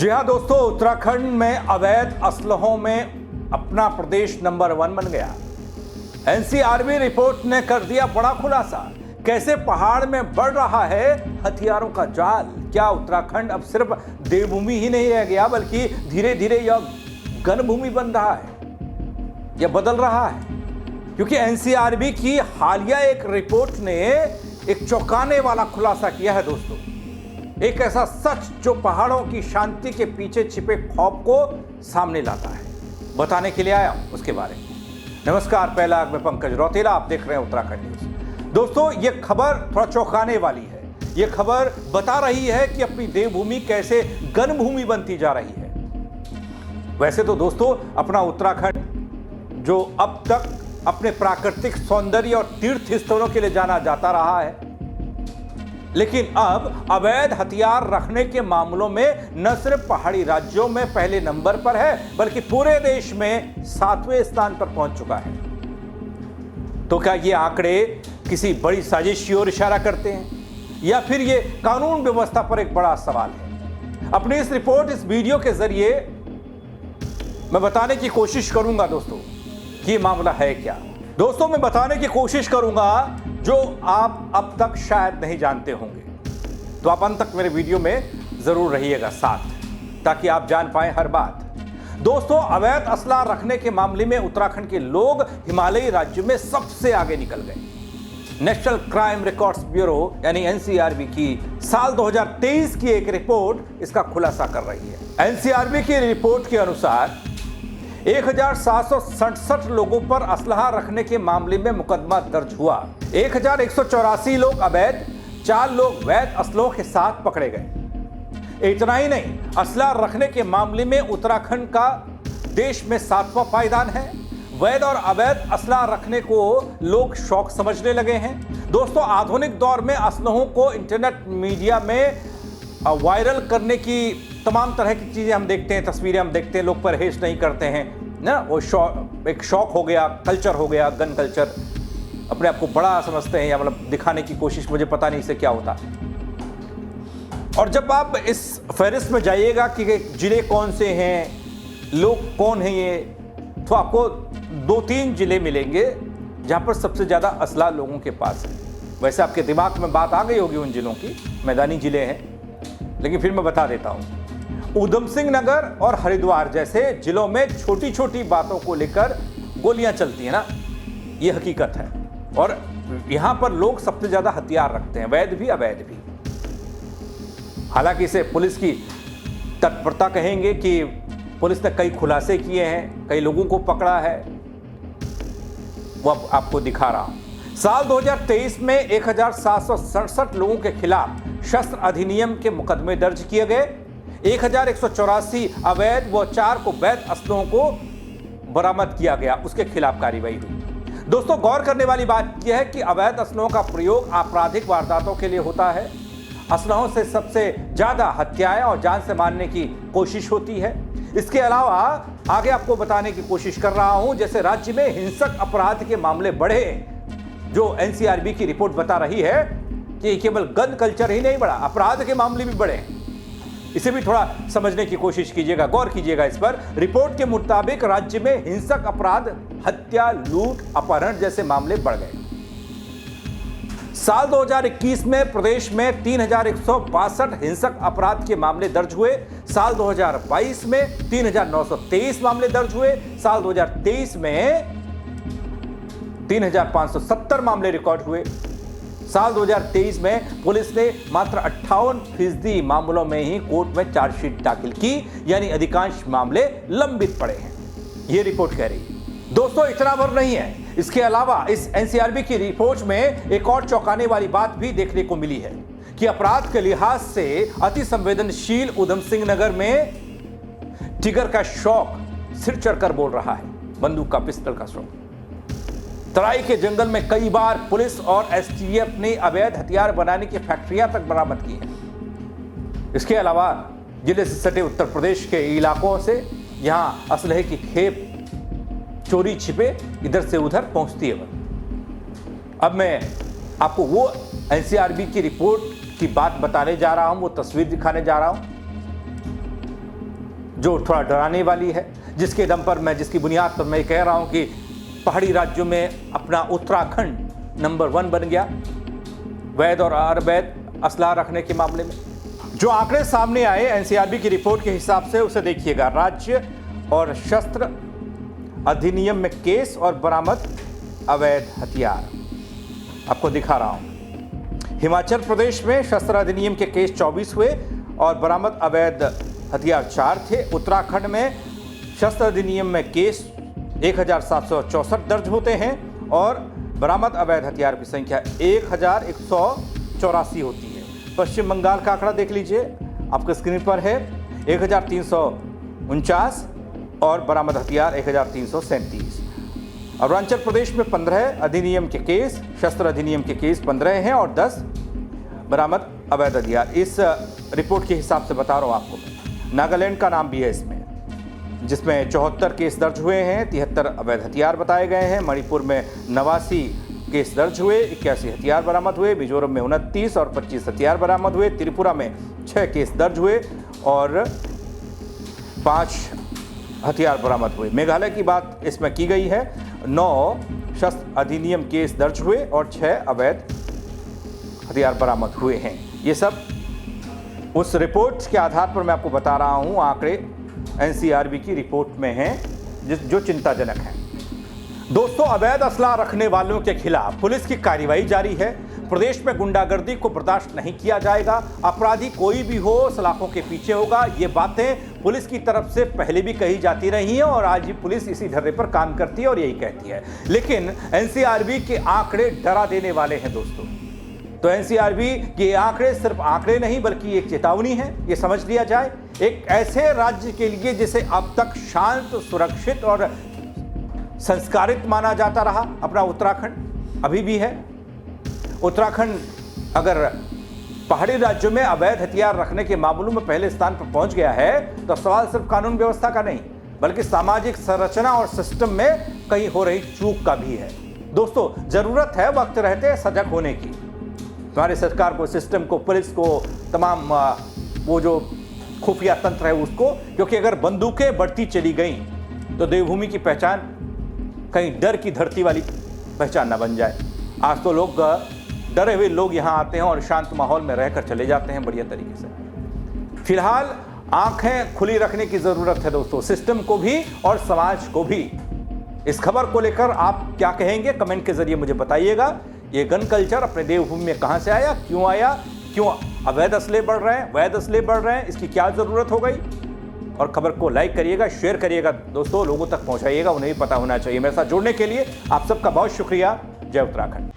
जी हाँ दोस्तों, उत्तराखंड में अवैध असलहों में अपना प्रदेश नंबर 1 बन गया। एनसीआरबी रिपोर्ट ने कर दिया बड़ा खुलासा। कैसे पहाड़ में बढ़ रहा है हथियारों का जाल। क्या उत्तराखंड अब सिर्फ देवभूमि ही नहीं रह गया, बल्कि धीरे धीरे यह गनभूमि बन रहा है, यह बदल रहा है। क्योंकि एनसीआरबी की हालिया एक रिपोर्ट ने एक चौंकाने वाला खुलासा किया है दोस्तों। एक ऐसा सच जो पहाड़ों की शांति के पीछे छिपे खौफ को सामने लाता है। बताने के लिए आया हूं उसके बारे में। नमस्कार, पहला मैं पंकज रौतेला, आप देख रहे हैं उत्तराखंड न्यूज। दोस्तों, यह खबर थोड़ा चौंकाने वाली है। यह खबर बता रही है कि अपनी देवभूमि कैसे गनभूमि बनती जा रही है। वैसे तो दोस्तों, अपना उत्तराखंड जो अब तक अपने प्राकृतिक सौंदर्य और तीर्थ स्थलों के लिए जाना जाता रहा है, लेकिन अब अवैध हथियार रखने के मामलों में न सिर्फ पहाड़ी राज्यों में पहले नंबर पर है, बल्कि पूरे देश में 7वें स्थान पर पहुंच चुका है। तो क्या ये आंकड़े किसी बड़ी साजिश की ओर इशारा करते हैं, या फिर ये कानून व्यवस्था पर एक बड़ा सवाल है? अपनी इस रिपोर्ट, इस वीडियो के जरिए मैं बताने की कोशिश करूंगा दोस्तों कि ये मामला है क्या। दोस्तों, मैं बताने की कोशिश करूंगा जो आप अब तक शायद नहीं जानते होंगे। तो आप अंत तक मेरे वीडियो में जरूर रहिएगा साथ, ताकि आप जान पाएं हर बात। दोस्तों, अवैध असला रखने के मामले में उत्तराखंड के लोग हिमालयी राज्यों में सबसे आगे निकल गए। नेशनल क्राइम रिकॉर्ड्स ब्यूरो यानी एनसीआरबी की साल 2023 की एक रिपोर्ट इसका खुलासा कर रही है। एनसीआरबी की रिपोर्ट के अनुसार 1767 लोगों पर असलहा रखने के मामले में मुकदमा दर्ज हुआ। 1184 लोग अवैध, 4 लोग वैध असलों के साथ पकड़े गए। इतना ही नहीं, असला रखने के मामले में उत्तराखंड का देश में 7वां पायदान है। वैध और अवैध असला रखने को लोग शौक समझने लगे हैं। दोस्तों, आधुनिक दौर में असलहों को इंटरनेट मीडिया में वायरल करने की तमाम तरह की चीज़ें हम देखते हैं, तस्वीरें हम देखते हैं। लोग परहेज नहीं करते हैं ना, वो एक शौक हो गया, कल्चर हो गया, गन कल्चर। अपने आप को बड़ा समझते हैं या मतलब दिखाने की कोशिश, मुझे पता नहीं इससे क्या होता। और जब आप इस फहरिस्त में जाइएगा कि जिले कौन से हैं, लोग कौन हैं ये, तो आपको 2-3 जिले मिलेंगे जहाँ पर सबसे ज़्यादा असला लोगों के पास है। वैसे आपके दिमाग में बात आ गई होगी उन जिलों की, मैदानी जिले हैं, लेकिन फिर मैं बता देता हूँ। ऊधम सिंह नगर और हरिद्वार जैसे जिलों में छोटी छोटी बातों को लेकर गोलियां चलती हैं ना, ये हकीकत है। और यहां पर लोग सबसे ज्यादा हथियार रखते हैं, वैध भी अवैध भी। हालांकि इसे पुलिस की तत्परता कहेंगे कि पुलिस ने कई खुलासे किए हैं, कई लोगों को पकड़ा है, वो आपको दिखा रहा हूं। साल 2023 में 1767 लोगों के खिलाफ शस्त्र अधिनियम के मुकदमे दर्ज किए गए। 1184 अवैध व 4 को वैध असलों को बरामद किया गया, उसके खिलाफ कार्रवाई हुई। दोस्तों, गौर करने वाली बात यह है कि अवैध असलों का प्रयोग आपराधिक वारदातों के लिए होता है। असलहों से सबसे ज्यादा हत्याएं और जान से मारने की कोशिश होती है। इसके अलावा आगे आपको बताने की कोशिश कर रहा हूं, जैसे राज्य में हिंसक अपराध के मामले बढ़े, जो एनसीआरबी की रिपोर्ट बता रही है कि केवल गन कल्चर ही नहीं बढ़ा, अपराध के मामले भी बढ़े। इसे भी थोड़ा समझने की कोशिश कीजिएगा, गौर कीजिएगा इस पर। रिपोर्ट के मुताबिक राज्य में हिंसक अपराध, हत्या, लूट, अपहरण जैसे मामले बढ़ गए। साल 2021 में प्रदेश में 3162 हिंसक अपराध के मामले दर्ज हुए। साल 2022 में 3923 मामले दर्ज हुए। साल 2023 में 3570 मामले रिकॉर्ड हुए। साल 2023 में पुलिस ने मात्र 58% मामलों में ही कोर्ट में चार्जशीट दाखिल की, यानी अधिकांश मामले लंबित पड़े हैं, यह रिपोर्ट कह रही है। दोस्तों, इतना भर नहीं है, इसके अलावा इस एनसीआरबी की रिपोर्ट में एक और चौंकाने वाली बात भी देखने को मिली है कि अपराध के लिहाज से अति संवेदनशील ऊधम सिंह नगर में टिगर का शौक सिर चढ़कर बोल रहा है, बंदूक का, पिस्टल का शौक। तराई के जंगल में कई बार पुलिस और एसटीएफ ने अवैध हथियार बनाने की फैक्ट्रियां तक बरामद की हैं। इसके अलावा जिले से सटे उत्तर प्रदेश के इलाकों से यहां असलहे की खेप चोरी छिपे इधर से उधर पहुंचती है। अब मैं आपको वो एनसीआरबी की रिपोर्ट की बात बताने जा रहा हूं, वो तस्वीर दिखाने जा रहा हूं जो थोड़ा डराने वाली है, जिसके दम पर मैं, जिसकी बुनियाद पर मैं कह रहा हूं कि पहाड़ी राज्यों में अपना उत्तराखंड नंबर 1 बन गया वैध और अवैध असलाह रखने के मामले में। जो आंकड़े सामने आए एनसीआरबी की रिपोर्ट के हिसाब से, उसे देखिएगा। राज्य और शस्त्र अधिनियम में केस और बरामद अवैध हथियार आपको दिखा रहा हूं। हिमाचल प्रदेश में शस्त्र अधिनियम के केस 24 हुए और बरामद अवैध हथियार 4 थे। उत्तराखंड में शस्त्र अधिनियम में केस 1764 दर्ज होते हैं और बरामद अवैध हथियार की संख्या 1184 होती है। पश्चिम बंगाल का आंकड़ा देख लीजिए, आपके स्क्रीन पर है, 1349 और बरामद हथियार 1337। अरुणाचल प्रदेश में 15 अधिनियम के केस, शस्त्र अधिनियम के केस 15 हैं और 10 बरामद अवैध हथियार। इस रिपोर्ट के हिसाब से बता रहा हूं आपको। नागालैंड का नाम भी है इसमें, जिसमें 74 केस दर्ज हुए हैं, 73 अवैध हथियार बताए गए हैं। मणिपुर में 89 केस दर्ज हुए, 81 हथियार बरामद हुए। मिजोरम में 29 और 25 हथियार बरामद हुए। त्रिपुरा में 6 केस दर्ज हुए और 5 हथियार बरामद हुए। मेघालय की बात इसमें की गई है, 9 शस्त्र अधिनियम केस दर्ज हुए और 6 अवैध हथियार बरामद हुए हैं। ये सब उस रिपोर्ट के आधार पर मैं आपको बता रहा हूं, आंकड़े एनसीआरबी की रिपोर्ट में हैं जो चिंताजनक हैं। दोस्तों, अवैध असला रखने वालों के खिलाफ पुलिस की कार्रवाई जारी है। प्रदेश में गुंडागर्दी को बर्दाश्त नहीं किया जाएगा। अपराधी कोई भी हो, सलाखों के पीछे होगा। ये बातें पुलिस की तरफ से पहले भी कही जाती रही हैं और आज भी पुलिस इसी धर्रे पर काम करती है और यही कहती है। लेकिन एनसीआरबी के आंकड़े डरा देने वाले हैं दोस्तों। तो एनसीआरबी के आंकड़े सिर्फ आंकड़े नहीं बल्कि एक चेतावनी है, ये समझ लिया जाए। एक ऐसे राज्य के लिए जिसे अब तक शांत, सुरक्षित और संस्कारित माना जाता रहा, अपना उत्तराखंड अभी भी है। उत्तराखंड अगर पहाड़ी राज्यों में अवैध हथियार रखने के मामलों में पहले स्थान पर पहुंच गया है, तो सवाल सिर्फ कानून व्यवस्था का नहीं बल्कि सामाजिक संरचना और सिस्टम में कहीं हो रही चूक का भी है। दोस्तों, जरूरत है वक्त रहते सजग होने की। हमारी सरकार को, सिस्टम को, पुलिस को, तमाम वो जो खुफिया तंत्र है उसको, क्योंकि अगर बंदूकें बढ़ती चली गई तो देवभूमि की पहचान कहीं डर की धरती वाली पहचान ना बन जाए। आज तो लोग डरे हुए लोग यहाँ आते हैं और शांत माहौल में रहकर चले जाते हैं बढ़िया तरीके से। फिलहाल आंखें खुली रखने की जरूरत है दोस्तों, सिस्टम को भी और समाज को भी। इस खबर को लेकर आप क्या कहेंगे, कमेंट के जरिए मुझे बताइएगा। ये गन कल्चर अपने देवभूमि में कहां से आया, क्यों अवैध असले बढ़ रहे हैं, वैध असले बढ़ रहे हैं, इसकी क्या जरूरत हो गई? और खबर को लाइक करिएगा, शेयर करिएगा दोस्तों, लोगों तक पहुंचाइएगा, उन्हें भी पता होना चाहिए। मेरे साथ जुड़ने के लिए आप सबका बहुत शुक्रिया। जय उत्तराखंड।